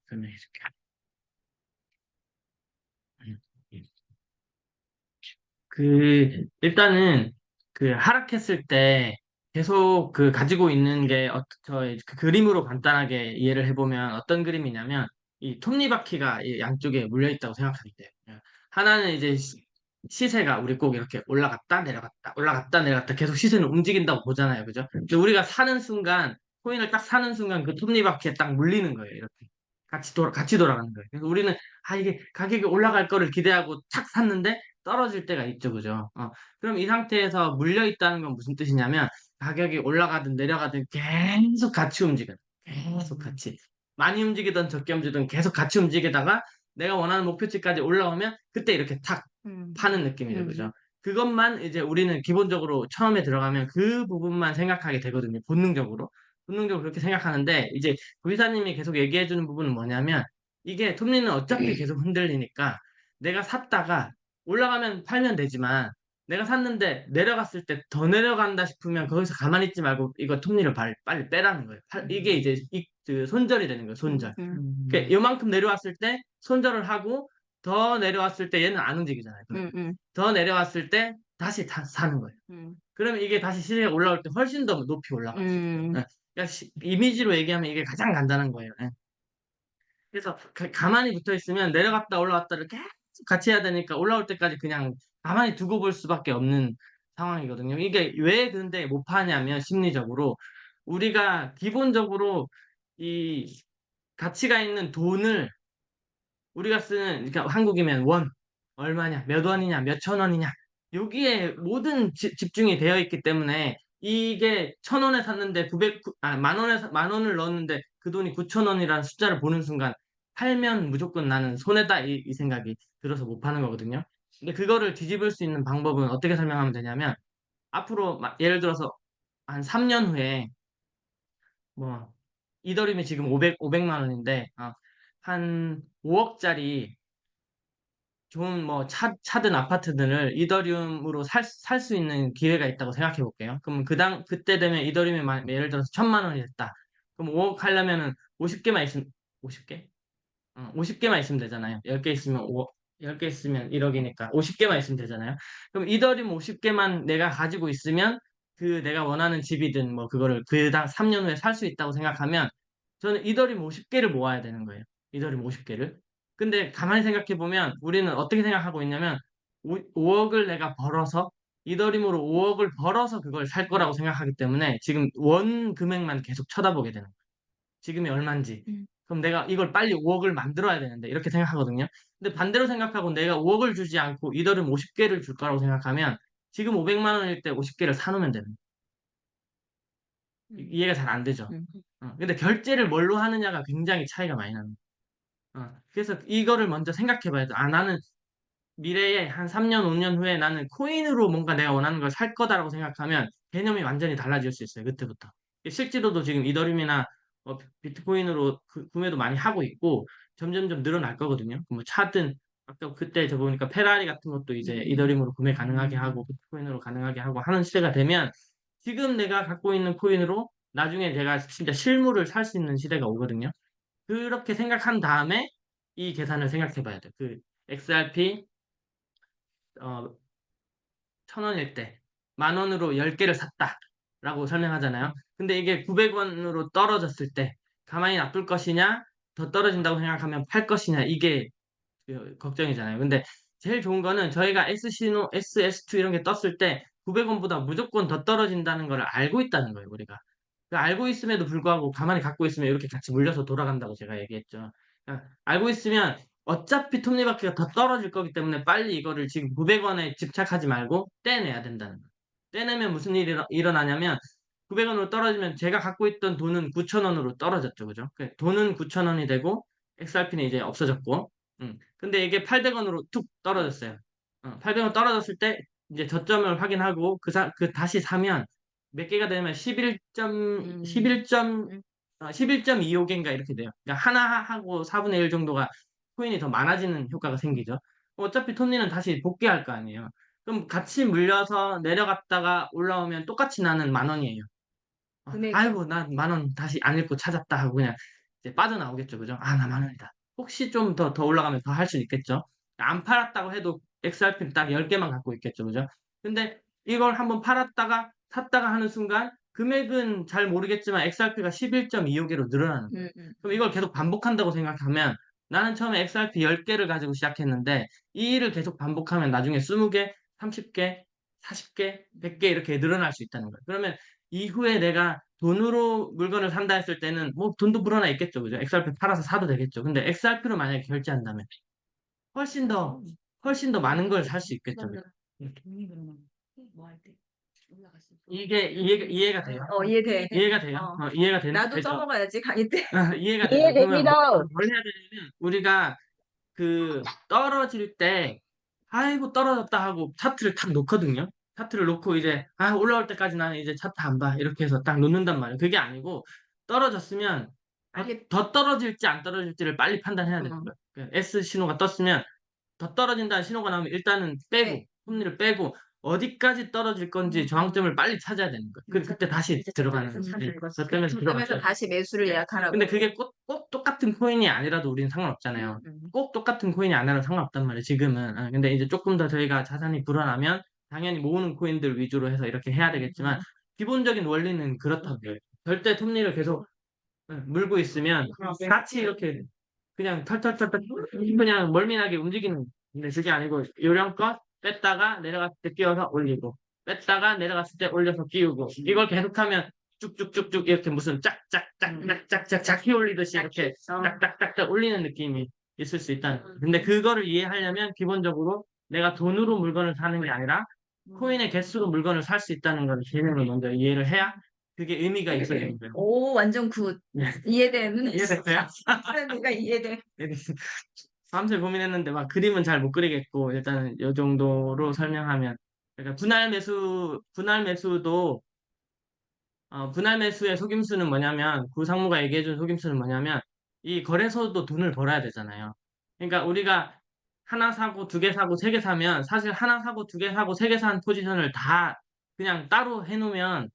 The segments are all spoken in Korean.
설명해 줄게. 음. 일단은 그 하락했을 때 계속 그 가지고 있는 게 저의 그 그림으로 간단하게 이해를 해보면 어떤 그림이냐면 이 톱니바퀴가 이 양쪽에 물려 있다고 생각하면 돼요. 하나는 이제 시세가 우리 꼭 이렇게 올라갔다 내려갔다 올라갔다 내려갔다 계속 시세는 움직인다고 보잖아요. 그죠? 근데 우리가 사는 순간 코인을 딱 사는 순간 그 톱니바퀴에 딱 물리는 거예요. 이렇게 같이 돌아가는 거예요. 그래서 우리는 이게 가격이 올라갈 거를 기대하고 착 샀는데 떨어질 때가 있죠, 그죠? 그럼 이 상태에서 물려 있다는 건 무슨 뜻이냐면 가격이 올라가든 내려가든 계속 같이 움직여요. 계속 같이. 많이 움직이든 적게 움직이든 계속 같이 움직이다가 내가 원하는 목표치까지 올라오면 그때 이렇게 탁 음, 파는 느낌이죠, 음, 그죠? 그것만 이제 우리는 기본적으로 처음에 들어가면 그 부분만 생각하게 되거든요, 본능적으로. 본능적으로 그렇게 생각하는데 이제 구이사님이 계속 얘기해주는 부분은 뭐냐면 이게 톱니는 어차피 계속 흔들리니까 내가 샀다가 올라가면 팔면 되지만 내가 샀는데 내려갔을 때 더 내려간다 싶으면 거기서 가만히 있지 말고 이거 톱니를 빨리 빼라는 거예요. 이게 이제 그 손절이 되는 거예요. 손절. 그러니까 요만큼 내려왔을 때 손절을 하고 더 내려왔을 때 얘는 안 움직이잖아요. 음, 음, 더 내려왔을 때 다시 사는 거예요. 음, 그러면 이게 다시 시세가 올라올 때 훨씬 더 높이 올라가요. 음, 예. 그러니까 이미지로 얘기하면 이게 가장 간단한 거예요. 예. 그래서 가만히 붙어 있으면 내려갔다 올라갔다를 계속 같이 해야 되니까 올라올 때까지 그냥 가만히 두고 볼 수밖에 없는 상황이거든요. 이게 왜 근데 못 파냐면 심리적으로 우리가 기본적으로 이 가치가 있는 돈을 우리가 쓰는 그러니까 한국이면 원 얼마냐 몇 원이냐 몇 천 원이냐 여기에 모든 집중이 되어 있기 때문에 이게 천 원에 샀는데 만 원을 넣었는데 그 돈이 9천 원이라는 숫자를 보는 순간 팔면 무조건 나는 손해다 이 생각이 들어서 못 파는 거거든요. 근데 그거를 뒤집을 수 있는 방법은 어떻게 설명하면 되냐면 앞으로 예를 들어서 한 3년 후에 뭐 이더리움이 지금 500만 원인데 한 5억짜리 좋은 뭐 차든 아파트들을 이더리움으로 살 수 있는 기회가 있다고 생각해 볼게요. 그럼 그때 되면 이더리움이 예를 들어서 1,000만 원이 됐다. 그럼 5억 하려면은 50개만 있으면 50개? 50개만 있으면 되잖아요. 10개 있으면 5억, 10개 있으면 1억이니까 50개만 있으면 되잖아요. 그럼 이더리움 50개만 내가 가지고 있으면 그 내가 원하는 집이든 뭐 그거를 그당 3년 후에 살 수 있다고 생각하면 저는 이더리움 50개를 모아야 되는 거예요. 이더리움 50개를. 근데 가만히 생각해 보면 우리는 어떻게 생각하고 있냐면 5억을 내가 벌어서 이더리움으로 5억을 벌어서 그걸 살 거라고 생각하기 때문에 지금 원 금액만 계속 쳐다보게 되는 거예요. 지금이 얼마인지. 음, 그럼 내가 이걸 빨리 5억을 만들어야 되는데 이렇게 생각하거든요. 근데 반대로 생각하고 내가 5억을 주지 않고 이더리움 50개를 줄 거라고 생각하면 지금 500만 원일 때 50개를 사놓으면 되는 거예요. 이해가 잘 안 되죠. 음, 근데 결제를 뭘로 하느냐가 굉장히 차이가 많이 나는 거예요. 그래서 이거를 먼저 생각해 봐야 돼. 나는 미래에 한 3년, 5년 후에 나는 코인으로 뭔가 내가 원하는 걸 살 거다라고 생각하면 개념이 완전히 달라질 수 있어요. 그때부터. 실제로도 지금 이더리움이나 비트코인으로 구매도 많이 하고 있고 점점점 늘어날 거거든요. 뭐 차든 아까 그때 저 보니까 페라리 같은 것도 이제 이더리움으로 구매 가능하게 하고 비트코인으로 가능하게 하고 하는 시대가 되면 지금 내가 갖고 있는 코인으로 나중에 제가 진짜 실물을 살 수 있는 시대가 오거든요. 그렇게 생각한 다음에 이 계산을 생각해 봐야 돼요. 그 XRP 어, 1,000원일 때 만 원으로 10개를 샀다라고 설명하잖아요. 근데 이게 900원으로 떨어졌을 때 가만히 놔둘 것이냐, 더 떨어진다고 생각하면 팔 것이냐, 이게 그 걱정이잖아요. 근데 제일 좋은 거는 저희가 SC노, SS2 이런 게 떴을 때 900원보다 무조건 더 떨어진다는 걸 알고 있다는 거예요, 우리가. 알고 있음에도 불구하고 가만히 갖고 있으면 이렇게 같이 물려서 돌아간다고 제가 얘기했죠. 그러니까 알고 있으면 어차피 톱니바퀴가 더 떨어질 거기 때문에 빨리 이거를 지금 900원에 집착하지 말고 떼내야 된다는 거예요. 떼내면 무슨 일이 일어나냐면 900원으로 떨어지면 제가 갖고 있던 돈은 9,000원으로 떨어졌죠. 그죠? 돈은 9,000원이 되고 XRP는 이제 없어졌고 근데 이게 800원으로 툭 떨어졌어요. 800원 떨어졌을 때 이제 저점을 확인하고 그 다시 사면 몇 개가 되면 음, 음, 11.25개인가 이렇게 돼요. 그러니까 하나 하고 4분의 1 정도가 코인이 더 많아지는 효과가 생기죠. 어차피 톱니는 다시 복귀할 거 아니에요. 그럼 같이 물려서 내려갔다가 올라오면 똑같이 나는 만 원이에요. 금액이, 아이고, 나 만 원 다시 안 읽고 찾았다 하고 그냥 이제 빠져나오겠죠. 그죠? 아, 나 10,000원이다. 혹시 좀 더 올라가면 더 할 수 있겠죠. 안 팔았다고 해도 XRP를 딱 10개만 갖고 있겠죠. 그죠? 근데 이걸 한번 팔았다가 샀다가 하는 순간 금액은 잘 모르겠지만 XRP가 11.25개로 늘어나는 거예요. 그럼 이걸 계속 반복한다고 생각하면 나는 처음에 XRP 10개를 가지고 시작했는데 이 일을 계속 반복하면 나중에 20개, 30개, 40개, 100개 이렇게 늘어날 수 있다는 거예요. 그러면 이후에 내가 돈으로 물건을 산다 했을 때는 뭐 돈도 불어나 있겠죠. 그죠? XRP 팔아서 사도 되겠죠. 근데 XRP로 만약에 결제한다면 훨씬 더, 훨씬 더 많은 걸 살 수 있겠죠. 그죠? 이해가 돼요? 이해돼. 이해가 돼요? 이해가 나도 되죠? 써먹어야지, 강의 때. 이해가 되죠? 그러면 뭘 해야 되냐면 우리가 그 떨어질 때 아이고 떨어졌다 하고 차트를 탁 놓거든요. 차트를 놓고 이제 아 올라올 때까지 나는 이제 차트 안 봐. 이렇게 해서 딱 놓는단 말이에요. 그게 아니고 떨어졌으면 더 떨어질지 안 떨어질지를 빨리 판단해야 되는 거예요. 그 S 신호가 떴으면 더 떨어진다는 신호가 나오면 일단은 빼고 네. 톱니를 빼고 어디까지 떨어질 건지 저항점을 빨리 찾아야 되는 거예요. 그때 다시 들어가는 거예요. 저점에서 그러면서 다시 매수를 예약하라고. 근데 그게 꼭 똑같은 코인이 아니라도 우리는 상관없잖아요. 꼭 똑같은 코인이 아니라도 상관없단 말이에요, 지금은. 근데 이제 조금 더 저희가 자산이 불어나면 당연히 모으는 코인들 위주로 해서 이렇게 해야 되겠지만 기본적인 원리는 그렇다고요. 절대 톱니를 계속 물고 있으면 같이 이렇게 그냥 털털털털 그냥 멀미나게 움직이는 근데 그게 아니고 요령껏 뺐다가 내려갔을 때 끼워서 올리고 뺐다가 내려갔을 때 올려서 끼우고 이걸 계속하면 쭉쭉쭉쭉 이렇게 무슨 짝짝짝짝짝짝 짝이 올리듯이 이렇게 딱딱딱딱 올리는 느낌이 있을 수 있다는 거예요. 근데 그거를 이해하려면 기본적으로 내가 돈으로 물건을 사는 게 아니라 코인의 개수로 물건을 살 수 있다는 걸 개념을 먼저 이해를 해야 그게 의미가 있어야 되는 거예요. 오, 완전 굿. 네. 이해되는. 이해됐어요? 그러니까 이해돼. 밤새 고민했는데 막 그림은 잘 못 그리겠고 일단은 이 정도로 설명하면 그러니까 분할 매수의 속임수는 뭐냐면 구 상무가 얘기해준 속임수는 뭐냐면 이 거래소도 돈을 벌어야 되잖아요. 그러니까 우리가 하나 사고 두 개 사고 세 개 사면 사실 하나 사고 두 개 사고 세 개 산 포지션을 다 그냥 따로 해놓으면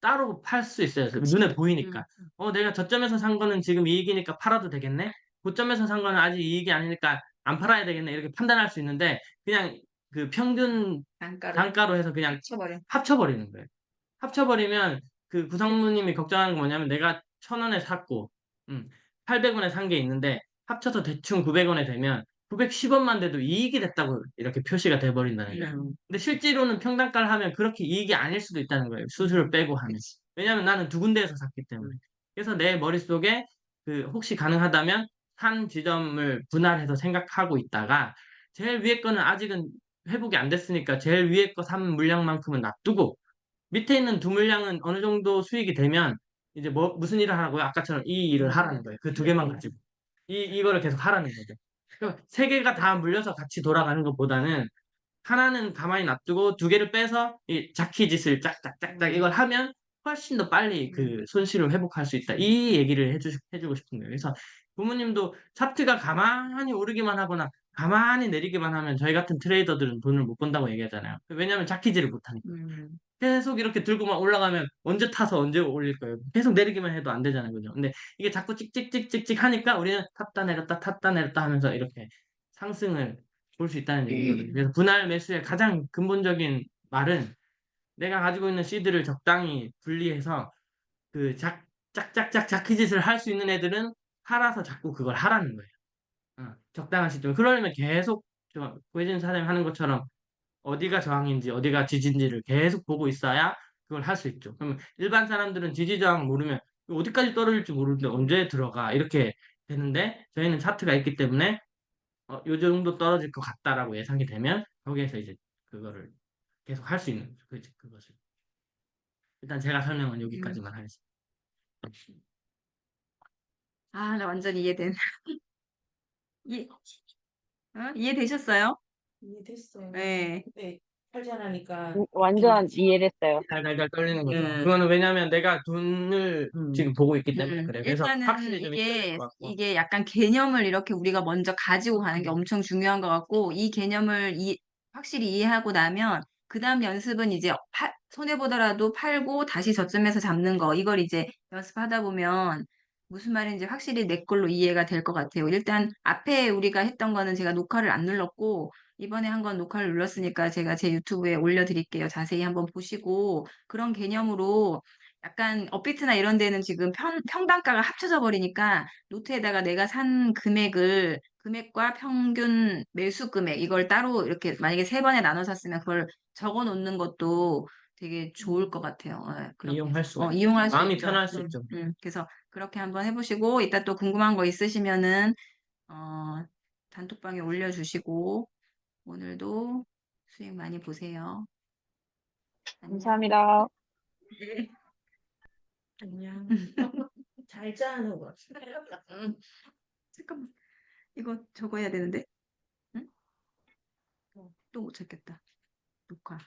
따로 팔 수 있어요. 눈에 보이니까. 내가 저점에서 산 거는 지금 이익이니까 팔아도 되겠네? 고점에서 산 거는 아직 이익이 아니니까 안 팔아야 되겠네? 이렇게 판단할 수 있는데, 그냥 그 평균 단가로 해서 그냥 쳐버려. 합쳐버리는 거예요. 합쳐버리면 그 구상무님이 걱정하는 건 뭐냐면 내가 1,000원에 샀고, 800원에 산 게 있는데, 합쳐서 대충 900원에 되면 910원만 돼도 이익이 됐다고 이렇게 표시가 돼버린다는 거예요. 근데 실제로는 평단가를 하면 그렇게 이익이 아닐 수도 있다는 거예요. 수수료 빼고 하면. 왜냐면 나는 두 군데에서 샀기 때문에. 그래서 내 머릿속에 그 혹시 가능하다면 산 지점을 분할해서 생각하고 있다가 제일 위에 거는 아직은 회복이 안 됐으니까 제일 위에 거 산 물량만큼은 놔두고 밑에 있는 두 물량은 어느 정도 수익이 되면 이제 무슨 일을 하라고요? 아까처럼 이 일을 하라는 거예요. 그 두 개만 가지고. 이거를 계속 하라는 거죠. 그러니까 세 개가 다 물려서 같이 돌아가는 것보다는 하나는 가만히 놔두고 두 개를 빼서 이 자키짓을 짝짝짝짝 이걸 하면 훨씬 더 빨리 그 손실을 회복할 수 있다. 이 얘기를 해주고 싶은 거예요. 그래서 부모님도 차트가 가만히 오르기만 하거나 가만히 내리기만 하면 저희 같은 트레이더들은 돈을 못 번다고 얘기하잖아요. 왜냐하면 자키질을 못하니까. 계속 이렇게 들고만 올라가면 언제 타서 언제 올릴 거예요. 계속 내리기만 해도 안 되잖아요. 그죠? 근데 이게 자꾸 찍찍찍찍찍 하니까 우리는 탔다 내렸다 탔다 내렸다 하면서 이렇게 상승을 볼 수 있다는 얘기거든요. 그래서 분할 매수의 가장 근본적인 말은 내가 가지고 있는 시드를 적당히 분리해서 그 짝짝짝짝 자키짓을 할 수 있는 애들은 팔아서 자꾸 그걸 하라는 거예요. 적당한 시점. 그러려면 계속 고혜진 사장님 하는 것처럼 어디가 저항인지 어디가 지지인지를 계속 보고 있어야 그걸 할 수 있죠. 그러면 일반 사람들은 지지 저항 모르면 어디까지 떨어질지 모르는데 언제 들어가 이렇게 되는데 저희는 차트가 있기 때문에 요 정도 떨어질 것 같다라고 예상이 되면 거기에서 이제 그거를 계속 할 수 있는 거죠. 그것을 일단 제가 설명은 여기까지만 하겠습니다. 아, 나 완전 이해된. 이해되셨어요? 이해됐어요. 네. 네, 팔지 않으니까 완전 이해됐어요. 달달달 떨리는 거죠. 음. 그거는 왜냐하면 내가 돈을 지금 보고 있기 때문에 그래요. 그래서 일단은 확실히 좀 있어야 될 이게 것 같고. 이게 약간 개념을 이렇게 우리가 먼저 가지고 가는 게 엄청 중요한 것 같고 이 개념을 확실히 이해하고 나면 그다음 연습은 이제 손해 보더라도 팔고 다시 저점에서 잡는 거 이걸 이제 연습하다 보면 무슨 말인지 확실히 내 걸로 이해가 될 것 같아요. 일단 앞에 우리가 했던 거는 제가 녹화를 안 눌렀고 이번에 한 건 녹화를 눌렀으니까 제가 제 유튜브에 올려드릴게요. 자세히 한번 보시고 그런 개념으로 약간 업비트나 이런 데는 지금 평단가가 합쳐져 버리니까 노트에다가 내가 산 금액과 평균 매수 금액 이걸 따로 이렇게 만약에 세 번에 나눠 샀으면 그걸 적어 놓는 것도 되게 좋을 것 같아요. 예, 그렇게 이용할 해서. 수가 있죠. 이용할 수 마음이 있죠. 편할 수 있죠. 그래서 그렇게 한번 해보시고 이따 또 궁금한 거 있으시면은 단톡방에 올려주시고 오늘도 수익 많이 보세요. 안녕. 감사합니다. 네. 안녕. 잘 짜는 거. 음, 잠깐만. 이거 적어야 되는데. 응? 또 못 찾겠다. 녹화.